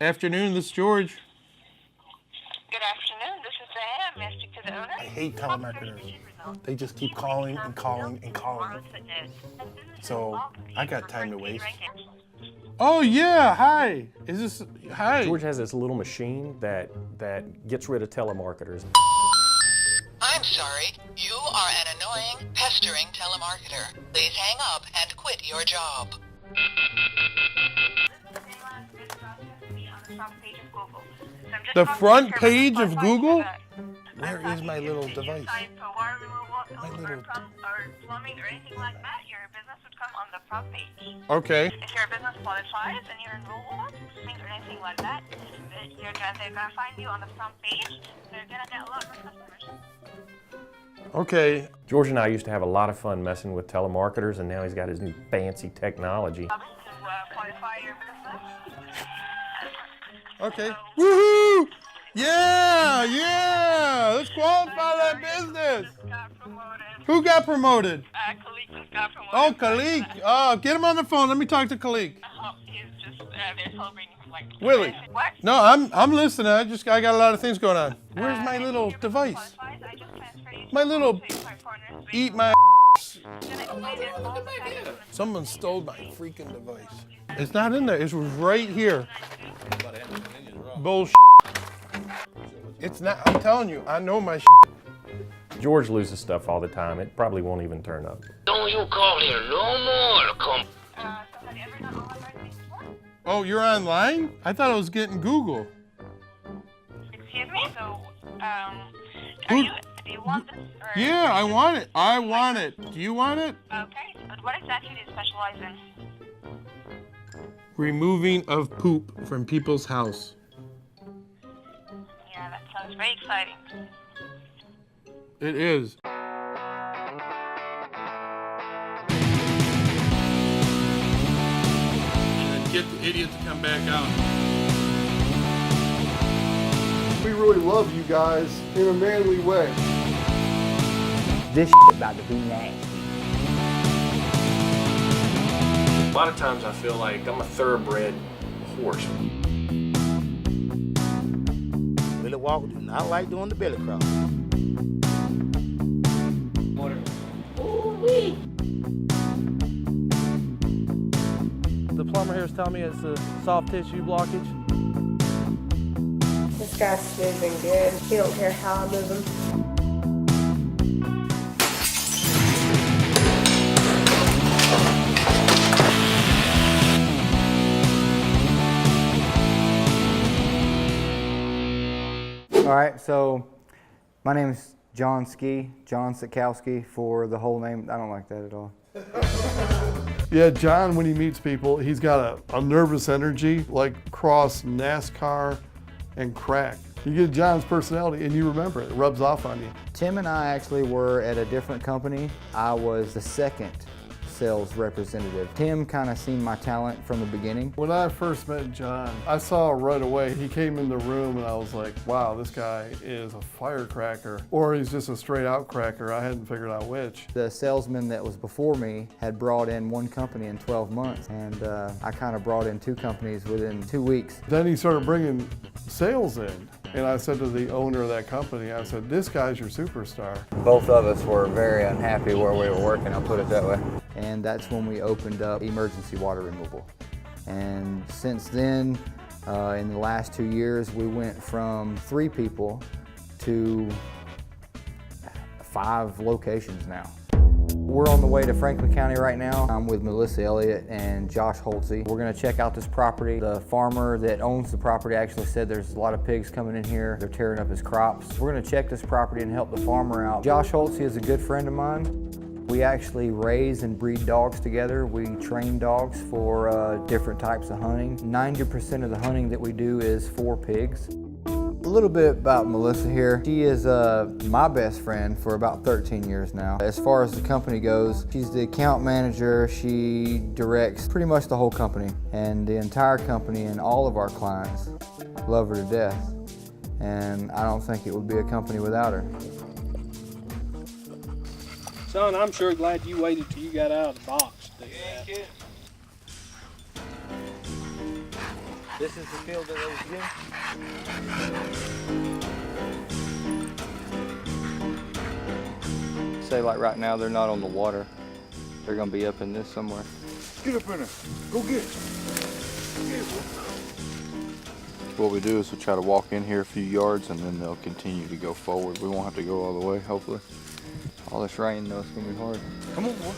Afternoon, this is George. Good afternoon, this is Diane. May I speak to the owner? I hate telemarketers. They just keep calling and calling and calling. So I got time to waste. Oh yeah, hi. Is this, hi. George has this little machine that gets rid of telemarketers. I'm sorry, you are an annoying, pestering telemarketer. Please hang up and quit your job. The front page of Google? Where is my little device? My little... plumbing or anything like that, your business would come on the front page. Okay. If your business qualifies and you're in Google or anything like that, they're gonna find you on the front page. They're gonna get a lot more customers. Okay. George and I used to have a lot of fun messing with telemarketers, and now he's got his new fancy technology. To qualify your business. Okay. Woohoo! Yeah, yeah! Let's qualify that business! Got promoted. Who got promoted? Khalid just got promoted. Oh, Khalik. Oh, get him on the phone. Let me talk to Khalik. He's just, they're celebrating like... Willie. What? No, I'm listening. I got a lot of things going on. Where's my little device? My little eat my Someone stole my freaking device. It's not in there. It was right here. Bullshit. It's not. I'm telling you, I know my shit. George loses stuff all the time. It probably won't even turn up. Don't you call here no more. Come. Have you ever done online writing before? Oh, you're online? I thought I was getting Google. Excuse me? So, Who- do you want this? Or Yeah, I want it. I want it. Do you want it? Okay. What exactly do you specialize in? Removing of poop from people's house. Yeah, that sounds very exciting. It is. And then get the idiot to come back out. We really love you guys in a manly way. This about to be nasty. A lot of times I feel like I'm a thoroughbred horse. Billy Walker do not like doing the belly crawl. The plumber here is telling me it's a soft tissue blockage. This guy's moving good. He don't care how I move him. All right, so my name is John Sikowski for the whole name. I don't like that at all. Yeah, John, when he meets people, he's got a nervous energy, like cross NASCAR and crack. You get John's personality and you remember it. It rubs off on you. Tim and I actually were at a different company. I was the second sales representative. Tim kind of seen my talent from the beginning. When I first met John, I saw right away, he came in the room and I was like, wow, this guy is a firecracker, or he's just a straight out cracker. I hadn't figured out which. The salesman that was before me had brought in one company in 12 months, and I kind of brought in two companies within 2 weeks. Then he started bringing sales in. And I said to the owner of that company, I said, this guy's your superstar. Both of us were very unhappy where we were working, I'll put it that way. And that's when we opened up emergency water removal. And since then, in the last 2 years, we went from 3 people to 5 locations now. We're on the way to Franklin County right now. I'm with Melissa Elliott and Josh Holtze. We're gonna check out this property. The farmer that owns the property actually said there's a lot of pigs coming in here. They're tearing up his crops. We're gonna check this property and help the farmer out. Josh Holtze is a good friend of mine. We actually raise and breed dogs together. We train dogs for different types of hunting. 90% of the hunting that we do is for pigs. A little bit about Melissa here. She is my best friend for about 13 years now. As far as the company goes, she's the account manager. She directs pretty much the whole company, and the entire company and all of our clients love her to death. And I don't think it would be a company without her. Son, I'm sure glad you waited till you got out of the box to do that. This is the field that they was in. Say like right now they're not on the water. They're gonna be up in this somewhere. Get up in there. Go get it. Get it, boy. What we do is we'll try to walk in here a few yards and then they'll continue to go forward. We won't have to go all the way, hopefully. All this rain though, it's gonna be hard. Come on, boy.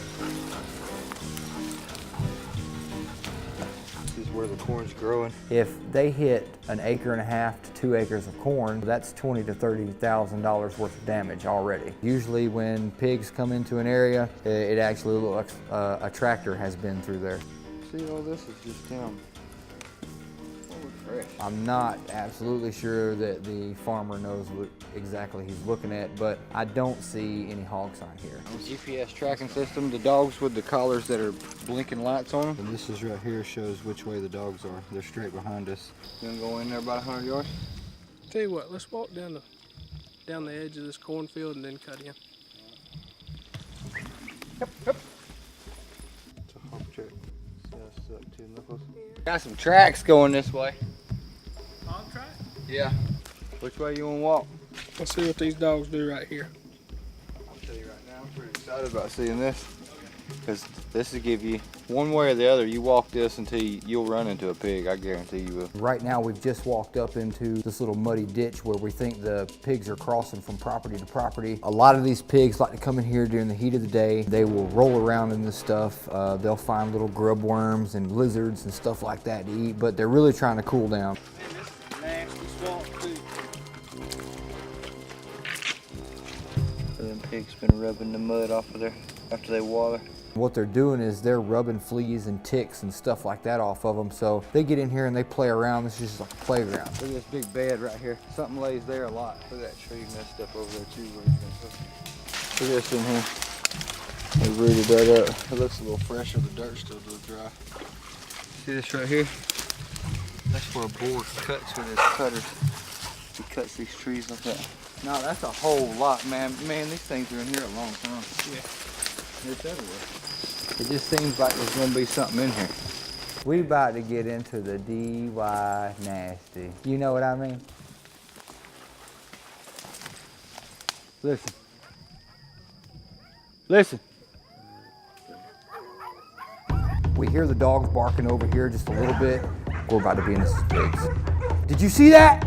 This is where the corn's growing. If they hit 1.5 acres to 2 acres of corn, that's $20,000 to $30,000 worth of damage already. Usually when pigs come into an area, it actually looks like a tractor has been through there. See, all this is just down. I'm not absolutely sure that the farmer knows what exactly he's looking at, but I don't see any hog sign here. GPS tracking system, the dogs with the collars that are blinking lights on them. And this is right here shows which way the dogs are. They're straight behind us. You gonna go in there about 100 yards? Tell you what, let's walk down the edge of this cornfield and then cut in. Yep, yep. It's a hog track. See how it's stuck to the knuckles? Got some tracks going this way. Hog track? Yeah. Which way you wanna walk? Let's see what these dogs do right here. I'll tell you right now, I'm pretty excited about seeing this. Because this will give you, one way or the other, you walk this until you'll run into a pig, I guarantee you will. Right now we've just walked up into this little muddy ditch where we think the pigs are crossing from property to property. A lot of these pigs like to come in here during the heat of the day. They will roll around in this stuff. They'll find little grub worms and lizards and stuff like that to eat, but they're really trying to cool down. Man, this is nasty swamp too. Them pigs been rubbing the mud off of there after they water. What they're doing is they're rubbing fleas and ticks and stuff like that off of them. So they get in here and they play around. This is just like a playground. Look at this big bed right here. Something lays there a lot. Look at that tree messed up over there too. Look at this in here. They rooted that up. It looks a little fresher. The dirt's still a little dry. See this right here? That's where a boar cuts with his cutters. He cuts these trees like that. No, that's a whole lot, man. Man, these things are in here a long time. Yeah. It's everywhere. It just seems like there's gonna be something in here. We about to get into the DyNasty. You know what I mean? Listen. Listen. We hear the dogs barking over here just a little bit. We're about to be in this pigs. Did you see that?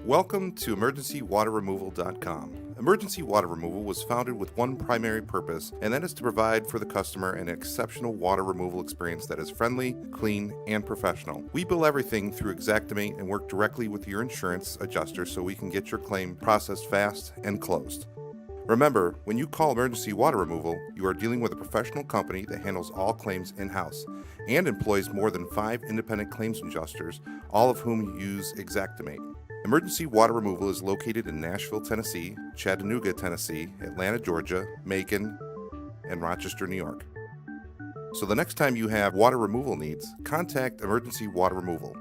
Welcome to EmergencyWaterRemoval.com. Emergency Water Removal was founded with one primary purpose, and that is to provide for the customer an exceptional water removal experience that is friendly, clean, and professional. We bill everything through Xactimate and work directly with your insurance adjuster so we can get your claim processed fast and closed. Remember, when you call Emergency Water Removal, you are dealing with a professional company that handles all claims in-house and employs more than 5 independent claims adjusters, all of whom use Xactimate. Emergency Water Removal is located in Nashville, Tennessee, Chattanooga, Tennessee, Atlanta, Georgia, Macon, and Rochester, New York. So the next time you have water removal needs, contact Emergency Water Removal.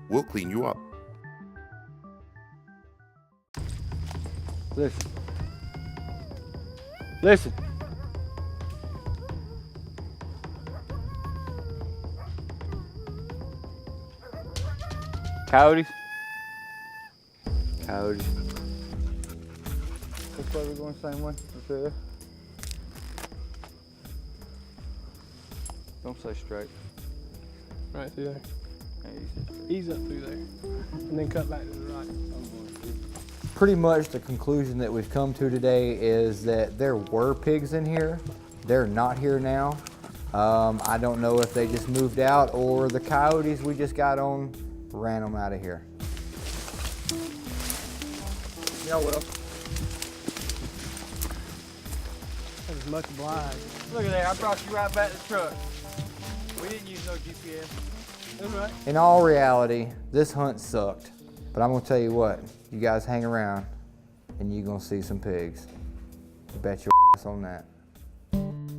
We'll clean you up. Listen. Listen. Coyotes. Coyotes. Which way we're going? Same way? Right there. Don't say straight. Right through there. Yeah, you said straight. Ease up through there. And then cut back to the right. Pretty much the conclusion that we've come to today is that there were pigs in here. They're not here now. I don't know if they just moved out or the coyotes we just got on ran them out of here. Yeah, well. That's much obliged. Look at that, I brought you right back to the truck. We didn't use no GPS. That's right. In all reality, this hunt sucked. But I'm gonna tell you what, you guys hang around and you're gonna see some pigs. Bet your ass on that.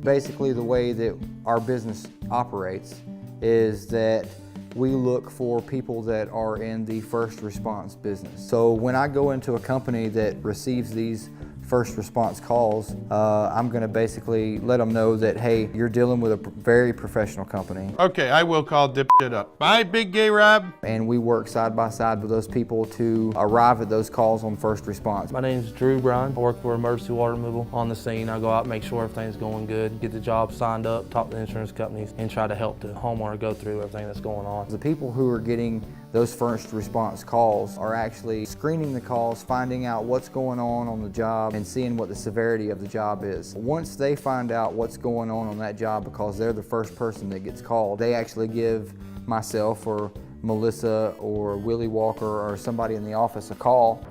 Basically, the way that our business operates is that we look for people that are in the first response business. So when I go into a company that receives these first response calls, I'm gonna basically let them know that, hey, you're dealing with a very professional company. Okay, I will call dipshit up. Bye, Big Gay Rob. And we work side by side with those people to arrive at those calls on first response. My name's Drew Bryan. I work for emergency water removal on the scene. I go out and make sure everything's going good, get the job signed up, talk to the insurance companies, and try to help the homeowner go through everything that's going on. The people who are getting those first response calls are actually screening the calls, finding out what's going on the job, and seeing what the severity of the job is. Once they find out what's going on that job, because they're the first person that gets called, they actually give myself or Melissa or Willie Walker or somebody in the office a call.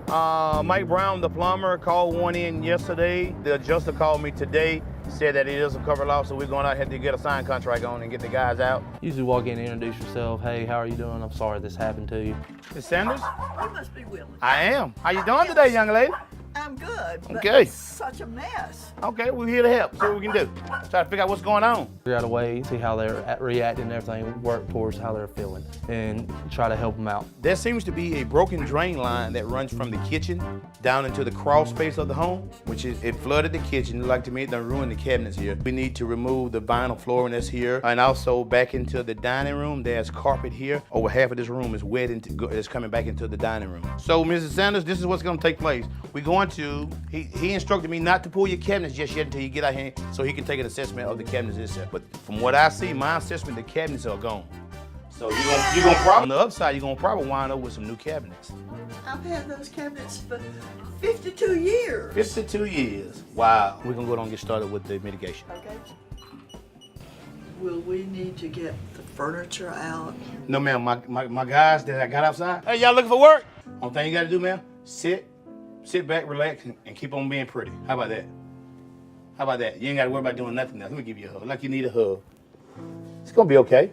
Mike Brown, the plumber, called one in yesterday. The adjuster called me today, said that it is a cover law, so we're going out here to get a signed contract on and get the guys out. Usually walk in and introduce yourself. Hey, how are you doing? I'm sorry this happened to you. Miss Sanders? You must be Willie. I am. How you doing today, young lady? I'm good, but Okay. it's such a mess. Okay, we're here to help. See what we can do. Try to figure out what's going on. Figure out a way, see how they're reacting and everything, work towards how they're feeling, and try to help them out. There seems to be a broken drain line that runs from the kitchen down into the crawl space of the home, which is, it flooded the kitchen. Like to me, it done ruined the cabinets here. We need to remove the vinyl flooring that's here, and also back into the dining room. There's carpet here. Over half of this room is wet and is coming back into the dining room. So, Mrs. Sanders, this is what's gonna take place. We're going to, he instructed me not to pull your cabinets just yet until you get out here so he can take an assessment of the cabinets itself. But from what I see, my assessment, the cabinets are gone. So you're gonna probably, on the upside, you're gonna probably wind up with some new cabinets. I've had those cabinets for 52 years. 52 years. Wow. We're gonna go on and get started with the mitigation. Okay. Will we need to get the furniture out? No, ma'am. My guys that I got outside. Hey, y'all looking for work? Only thing you gotta do, ma'am, sit back, relax, and keep on being pretty. How about that? How about that? You ain't gotta worry about doing nothing else. Let me give you a hug, like you need a hug. It's gonna be okay.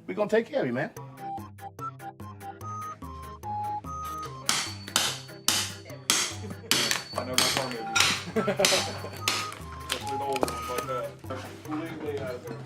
We're gonna take care of you, man. I know my permit. Especially the older ones like that. Completely out of there.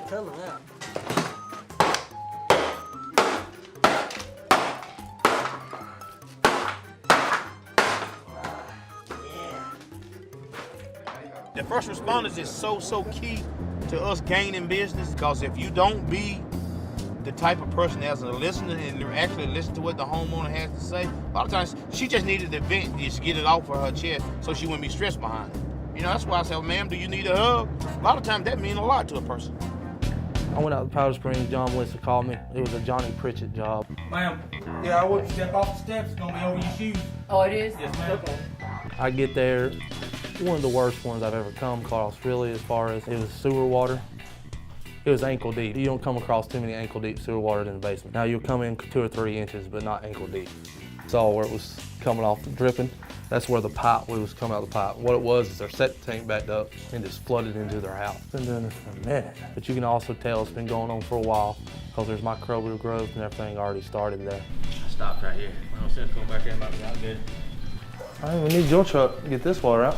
Coming out. The first responders is so key to us gaining business, because if you don't be the type of person that's a listener and actually listen to what the homeowner has to say, a lot of times she just needed the vent, just get it off of her chest so she wouldn't be stressed behind it. You know, that's why I said, ma'am, do you need a hug? A lot of times that means a lot to a person. I went out to Powder Springs, John Melissa called me. It was a Johnny Pritchett job. Ma'am, yeah, I wouldn't step off the steps. It's gonna be over your shoes. Oh, it is? Yes, ma'am. Okay. I get there, one of the worst ones I've ever come across, really, as far as it was sewer water. It was ankle deep. You don't come across too many ankle deep sewer water in the basement. Now you'll come in 2 or 3 inches, but not ankle deep. Saw where it was coming off, dripping. That's where the pipe was coming out of the pipe. What it was is their septic tank backed up and just flooded into their house. Been doing this for a minute, but you can also tell it's been going on for a while because there's microbial growth and everything already started there. I stopped right here. No sense going back there, might be out good. I don't even need your truck to get this water out.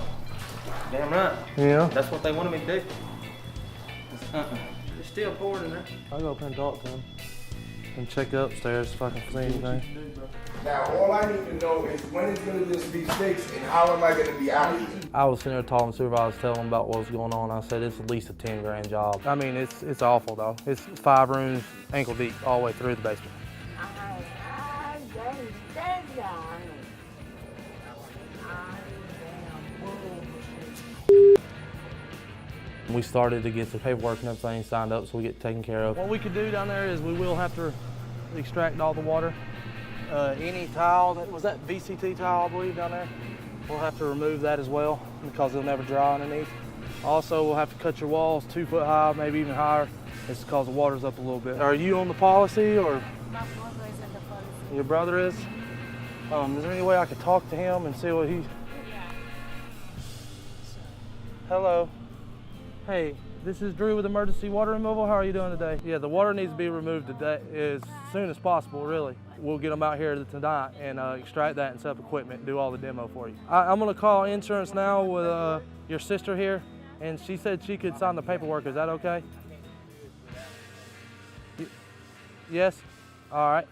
Damn right. Yeah. That's what they wanted me to do. It's still pouring in there. I'll go up and talk to him and check upstairs if I can see anything. Now, all I need to know is when is going to this be fixed and how am I going to be out of here? I was sitting there talking to the supervisor, telling him about what was going on. I said, it's at least a 10 grand job. I mean, it's awful though. It's 5 rooms, ankle deep, all the way through the basement. We started to get the paperwork and everything signed up so we get taken care of. What we could do down there is we will have to extract all the water. Any tile, was that VCT tile I believe down there? We'll have to remove that as well because it'll never dry underneath. Also, we'll have to cut your walls 2 foot high, maybe even higher. It's because the water's up a little bit. Are you on the policy or? My brother is on the policy. Your brother is? Is there any way I could talk to him and see what he... Hello. Hey, this is Drew with Emergency Water Removal. How are you doing today? Yeah, the water needs to be removed today as soon as possible, really. We'll get them out here tonight and extract that and set up equipment and do all the demo for you. I'm gonna call insurance now with your sister here, and she said she could sign the paperwork. Is that okay? Yes? All right.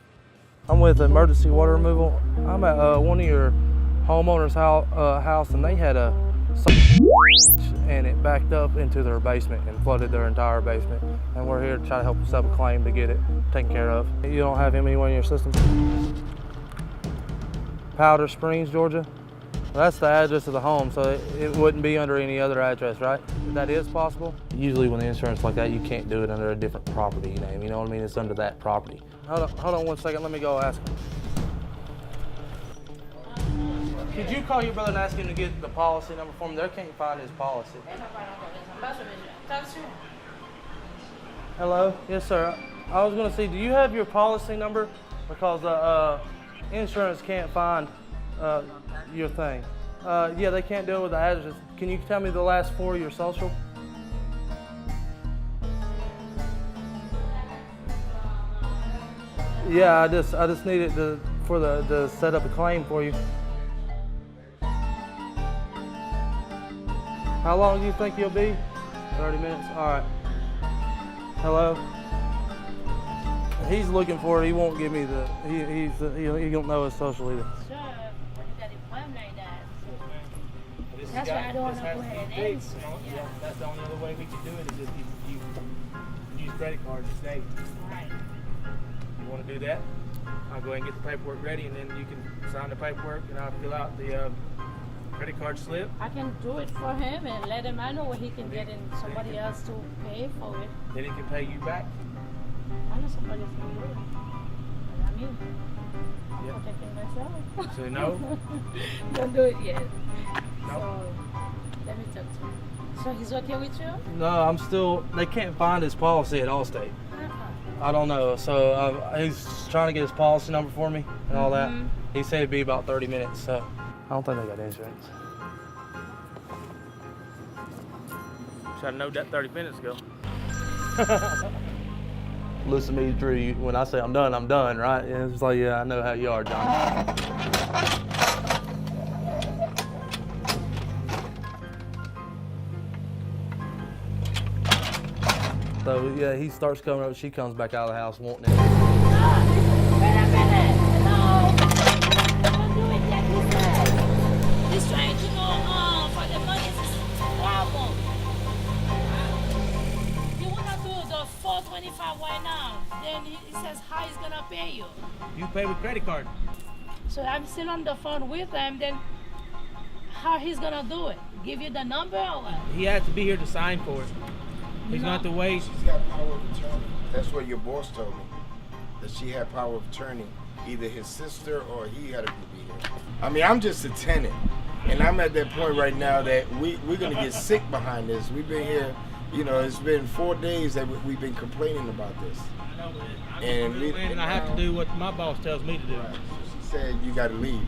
I'm with Emergency Water Removal. I'm at one of your homeowners' house, and they had a and it backed up into their basement and flooded their entire basement. And we're here to try to help us up a claim to get it taken care of. You don't have him anywhere in your system? Powder Springs, Georgia? Well, that's the address of the home, so it wouldn't be under any other address, right? That is possible? Usually when the insurance like that, you can't do it under a different property name. You know what I mean? It's under that property. Hold on 1 second. Let me go ask him. Could you call your brother and ask him to get the policy number for me? They can't find his policy. Hello? Yes, sir. I was going to see, do you have your policy number? Because the insurance can't find your thing. Yeah, they can't do it with the address. Can you tell me the last 4 of your social? Yeah, I just need it to set up a claim for you. How long do you think you'll be? 30 minutes? All right. Hello? He's looking for it. He won't give me the, he don't know his social either. Sure, but you got a plan like that. That's why I don't want to go ahead and answer. Yeah, that's the only other way we can do it is just you use credit cards to save. Right. You want to do that? I'll go ahead and get the paperwork ready, and then you can sign the paperwork, and I'll fill out the credit card slip. I can do it for him and let him know where he can get in somebody else to pay for it. Then he can pay you back. I know somebody else can do it. But I mean, I'm Yeah. protecting myself. So no? Don't do it yet. No. So let me talk to him. So he's okay with you? No, I'm still, they can't find his policy at Allstate. I don't know, so he's trying to get his policy number for me and all that. He said it'd be about 30 minutes, so I don't think they got insurance. Should have known that 30 minutes ago. Listen to me, Drew, when I say I'm done, right? And it's like, yeah, I know how you are, John. So yeah, he starts coming up, she comes back out of the house wanting it. Wait a minute! No! Don't do it like he said. He's trying to go for the money is his problem. You wanna do the $425 right now? Then he says how he's gonna pay you. You pay with credit card. So I'm still on the phone with him, then how he's gonna do it? Give you the number or what? He has to be here to sign for it. He's not the way. She's got power of attorney. That's what your boss told me. That she had power of attorney. Either his sister or he had to be here. I mean, I'm just a tenant. And I'm at that point right now that we're going to get sick behind this. We've been here, you know, it's been 4 days that we've been complaining about this. I know, but And I have to do what my boss tells me to do. Right. She said you got to leave.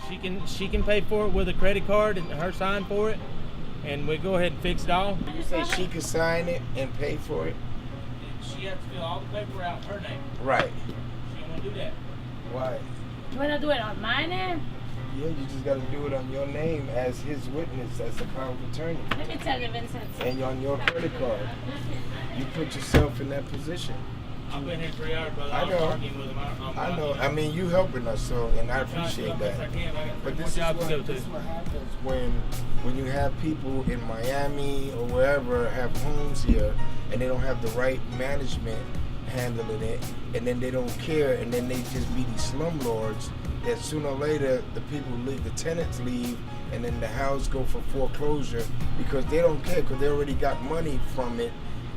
She can pay for it with a credit card and her sign for it, and we go ahead and fix it all. You say she could sign it and pay for it? She has to fill all the paper out in her name. Right. She don't want to do that. Why? You wanna do it on my name? Yeah, you just got to do it on your name as his witness, as a power of attorney. Let me tell you, Vincent. And on your credit card. You put yourself in that position. I've been here 3 hours, brother. I know. I was arguing with him. I know. I mean, you helping us, so, and I appreciate that. But this is what happens when you have people in Miami or wherever have homes here, and they don't have the right management handling it, and then they don't care, and then they just be these slumlords that sooner or later the people leave, the tenants leave, and then the house go for foreclosure because they don't care because they already got money from it.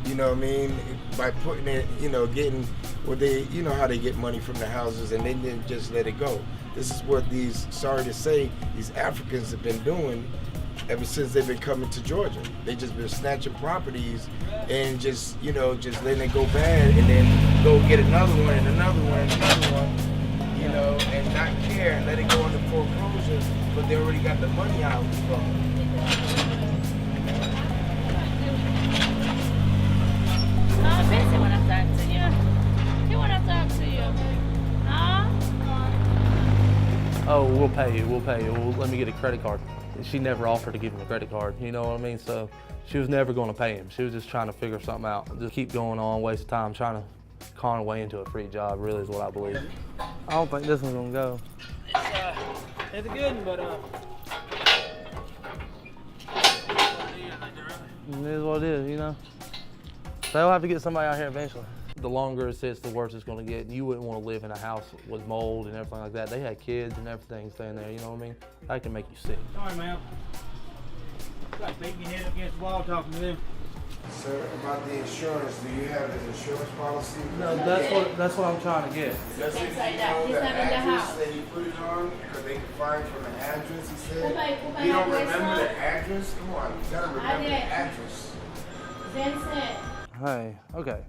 You know what I mean? By putting it, you know, getting what they, you know how they get money from the houses and then they just let it go. This is what these, sorry to say, these Africans have been doing ever since they've been coming to Georgia. They just been snatching properties and just, you know, just letting it go bad and then go get another one and another one and another one. You you know, and not care and let it go into foreclosure, but they already got the money out from it. Bessie wanna talk to you. He wanna talk to you. Huh? Oh, we'll pay you. Well, let me get a credit card. She never offered to give him a credit card, you know what I mean? So she was never going to pay him. She was just trying to figure something out. Just keep going on, waste time, trying to con her way into a free job, really is what I believe. I don't think this one's going to go. It's a good one, but It is what it is, you know? They'll have to get somebody out here eventually. The longer it sits, the worse it's going to get. You wouldn't want to live in a house with mold and everything like that. They had kids and everything staying there, you know what I mean? That can make you sick. sorry, ma'am. Like beating your head up against the wall talking to them. Sir, about the insurance, do you have an insurance policy? No, that's what I'm trying to get. Does he know the address that he put it on? Because they can find from the address, he said. You don't remember the address? Come on, you gotta remember the address. Hey, okay.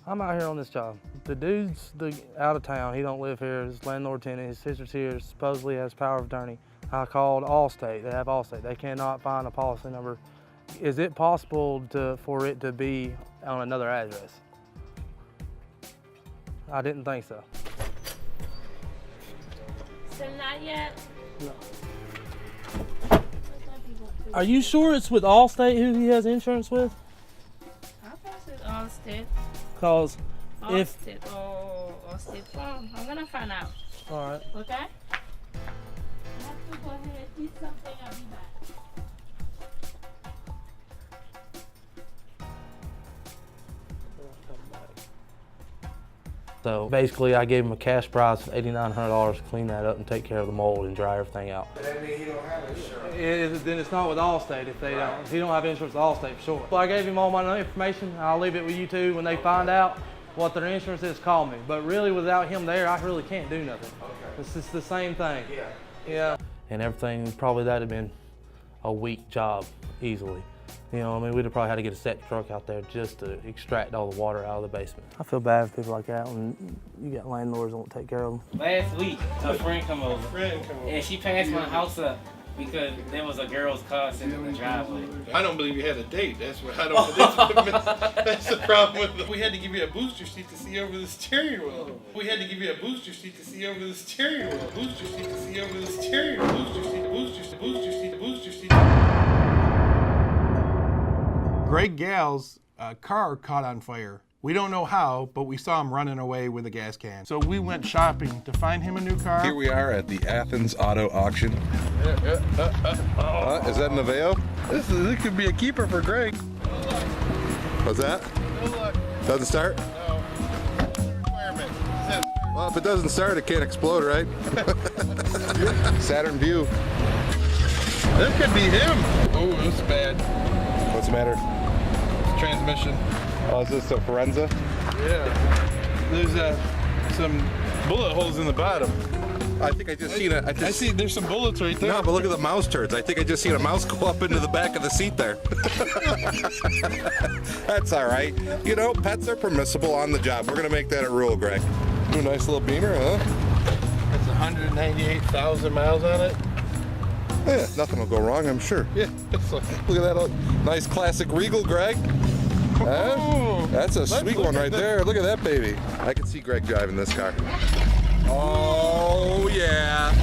I'm out here on this job. The dude's out of town. He don't live here. His landlord tenant, his sister's here, supposedly has power of attorney. I called Allstate. They have Allstate. They cannot find a policy number. Is it possible for it to be on another address? I didn't think so. Still not yet? No. Are you sure it's with Allstate who he has insurance with? I thought it's Allstate. Because if... Allstate or Allstate Farm. I'm gonna find out. All right. Okay? I have to go ahead and eat something. I'll be back. So basically, I gave him a cash price of $8,900 to clean that up and take care of the mold and dry everything out. But that means he don't have insurance. Then it's not with Allstate if they don't. If he don't have insurance with Allstate, for sure. So I gave him all my information. I'll leave it with you two. When they find out what their insurance is, call me. But really, without him there, I really can't do nothing. Okay. It's just the same thing. Yeah. And everything, probably that'd have been a week job, easily. You know, I mean, we'd have probably had to get a set truck out there just to extract all the water out of the basement. I feel bad for people like that when you got landlords that won't take care of them. Last week, a friend come over. And she passed my house up because there was a girl's car sitting in the driveway. I don't believe you had a date. That's what I don't believe. That's the problem with it. We had to give you a booster seat to see over the steering wheel. We had to give you a booster seat to see over the steering wheel. Booster seat to see over the steering wheel. Booster seat, booster seat, booster seat, booster seat. Greg Gale's car caught on fire. We don't know how, but we saw him running away with a gas can. So we went shopping to find him a new car. Here we are at the Athens Auto Auction. Is that an Aveo? This could be a keeper for Greg. What's that? Good luck. Doesn't start? No. Requirement. Well, if it doesn't start, it can't explode, right? Saturn View. That could be him. Oh, this is bad. What's the matter? It's transmission. Oh, is this a Forenza? Yeah. There's some bullet holes in the bottom. I think I just seen it. I see there's some bullets right there. No, but look at the mouse turds. I think I just seen a mouse go up into the back of the seat there. That's all right. You know, pets are permissible on the job. We're going to make that a rule, Greg. Ooh, nice little Beamer, huh? That's 198,000 miles on it. Yeah, nothing will go wrong, I'm sure. Yeah. Look at that nice classic Regal, Greg. That's a sweet one right there. Look at that baby. I can see Greg driving this car. Oh, yeah.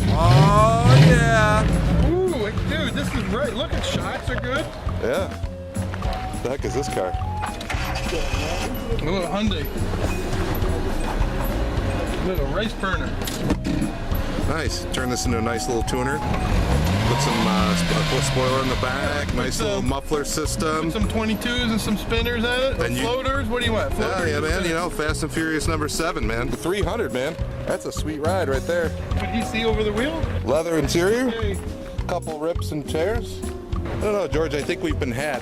Oh, yeah. Ooh, dude, this is right. Look at shots are good. Yeah. What the heck is this car? A little Hyundai. A little race burner. Nice. Turn this into a nice little tuner. Put some spoiler in the back. Nice little muffler system. Put some 22s and some spinners at it. And floaters. What do you want? Floaters? Yeah, man. You know, Fast and Furious #7, man. 300, man. That's a sweet ride right there. What do you see over the wheel? Leather interior. Couple rips and tears. I don't know, George. I think we've been had.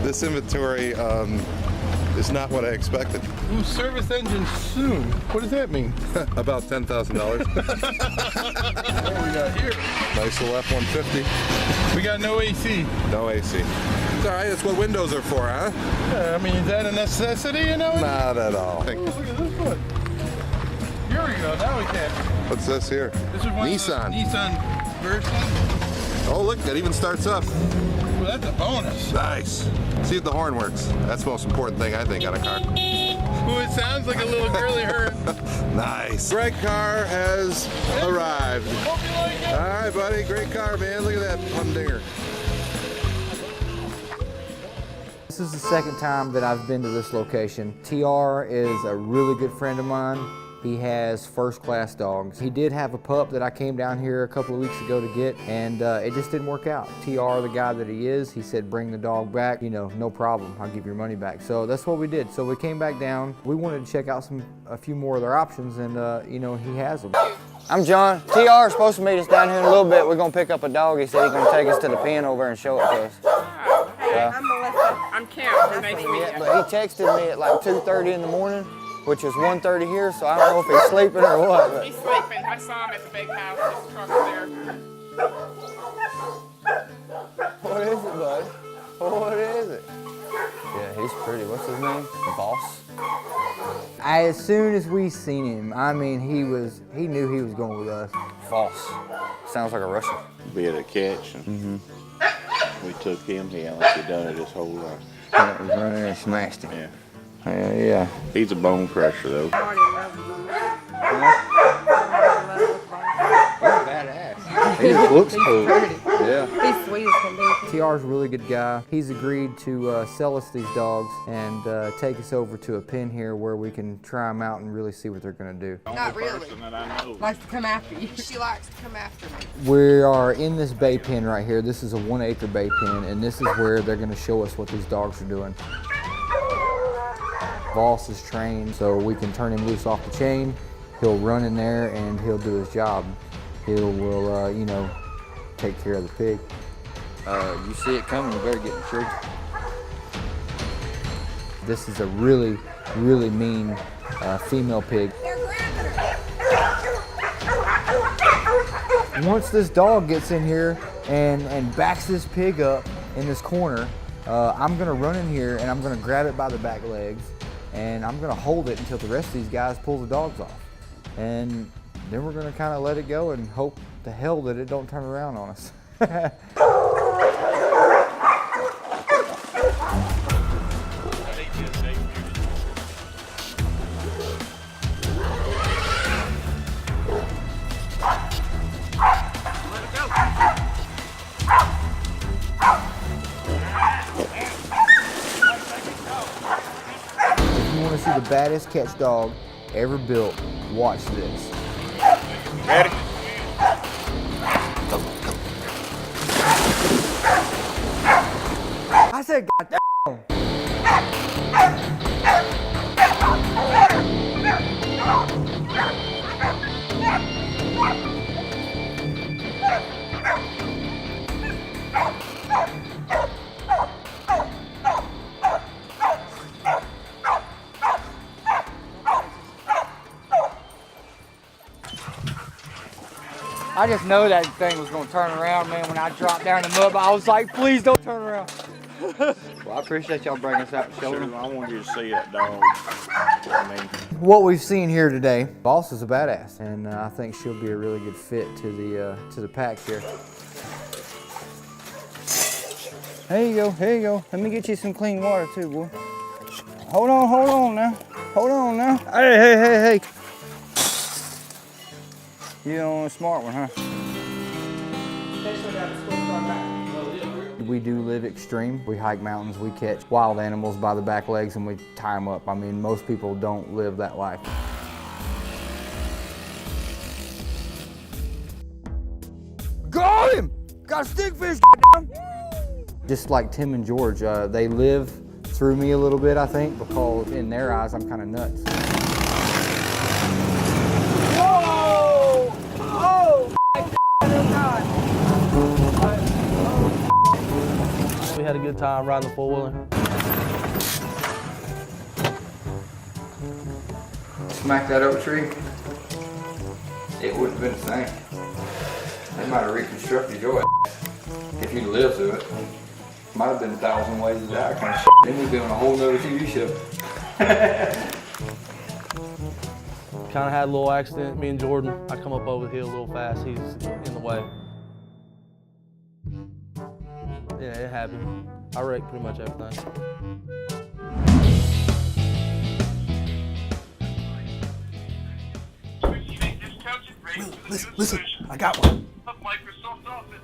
This inventory is not what I expected. Ooh, service engine soon. What does that mean? About $10,000. What we got here? Nice little F-150. We got no AC. No AC. It's all right. That's what windows are for, huh? Yeah, I mean, is that a necessity, you know? Not at all. Oh, look at this one. Here we go. Now we can. What's this here? This is one Nissan. Of the Nissan Versa. Oh, look, that even starts up. Well, that's a bonus. Nice. See if the horn works. That's the most important thing, I think, on a car. Ooh, it sounds like a little girly herd. Nice. Great car has arrived. All right, buddy. Great car, man. Look at that humdinger. This is the second time that I've been to this location. TR is a really good friend of mine. He has first-class dogs. He did have a pup that I came down here a couple of weeks ago to get, and it just didn't work out. TR, the guy that he is, he said, bring the dog back. You know, no problem. I'll give your money back. So that's what we did. So we came back down. We wanted to check out a few more of their options, and you know, he has them. I'm John. TR is supposed to meet us down here in a little bit. We're gonna pick up a dog. He said he's gonna take us to the pen over and show it to us. Hey, I'm Melissa. I'm Kim. Nice to meet you. But he texted me at like 2:30 in the morning, which is 1:30 here, so I don't know if he's sleeping or what. But. He's sleeping. I saw him at the big house. His truck's there. What is it, bud? What is it? Yeah, he's pretty. What's his name? Boss. As soon as we seen him, I mean, he knew he was going with us. Boss. Sounds like a Russian. Be at a catch, and we took him. He honestly done it his whole life. Yeah, he was running there and smashed him. Yeah. Yeah. He's a bone crusher, though. He just looks cool. Yeah. He's sweet as can be. TR's a really good guy. He's agreed to sell us these dogs and take us over to a pen here where we can try them out and really see what they're going to do. Not really. Likes to come after you. She likes to come after me. We are in this bay pen right here. This is a 1-acre bay pen, and this is where they're going to show us what these dogs are doing. Voss is trained so we can turn him loose off the chain. He'll run in there and he'll do his job. He will, you know, take care of the pig. You see it coming, you better get in the tree. This is a really, really mean female pig. Once this dog gets in here and backs this pig up in this corner, I'm gonna run in here and I'm gonna grab it by the back legs and I'm gonna hold it until the rest of these guys pull the dogs off. And then we're gonna kind of let it go and hope to hell that it don't turn around on us. If you want to see the baddest catch dog ever built, watch this. Ready? I said, God I just know that thing was going to turn around, man. When I dropped down the mud, I was like, please don't turn around. Well, I appreciate y'all bringing us out and showing them. I want you to see that dog. What we've seen here today, Boss is a badass, and I think she'll be a really good fit to the pack here. There you go, here you go. Let me get you some clean water too, boy. Hold on now. Hold on now. Hey. You're on a smart one, huh? We do live extreme. We hike mountains, we catch wild animals by the back legs and we tie them up. I mean, most people don't live that life. Got him! Got a stickfish, Just like Tim and George, they live through me a little bit, I think, because in their eyes, I'm kind of nuts. We had a good time riding the four-wheeler. Smack that oak tree, it wouldn't have been the same. They might have reconstructed your ass if you'd lived through it. Might have been 1,000 ways to die kind of shit. Then we'd be on a whole nother TV show. Kind of had a little accident, me and Jordan. I come up over the hill a little fast, he's in the way. Yeah, it happened. I wrecked pretty much everything. Listen, I got one. Microsoft Office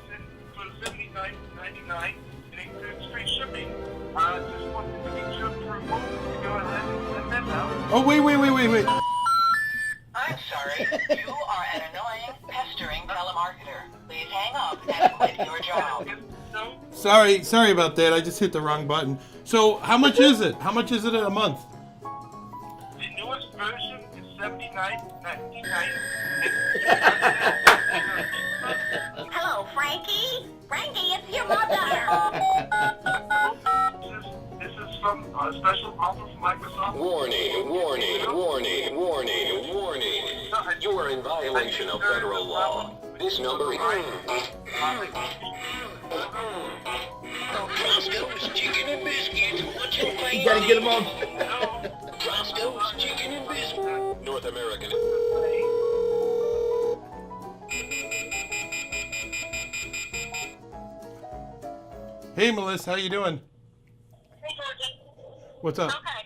for $79.99. It includes free shipping. Just wanted to get your approval to go ahead and send that out. Oh, wait. I'm sorry. You are an annoying, pestering telemarketer. Please hang up and quit your job. Sorry about that. I just hit the wrong button. So, how much is it? How much is it a month? The newest version is $79.99. Hello, Frankie. Frankie, it's your mother. This is from a special offer from Microsoft. Warning, warning, warning, warning, warning. You are in violation of federal law. This number is... Roscoe's Chicken and Biscuits. What you playing? You gotta get him on. Roscoe's Chicken and Biscuits. North American. Hey, Melissa, how you doing? Hey, Georgie. What's up? Okay.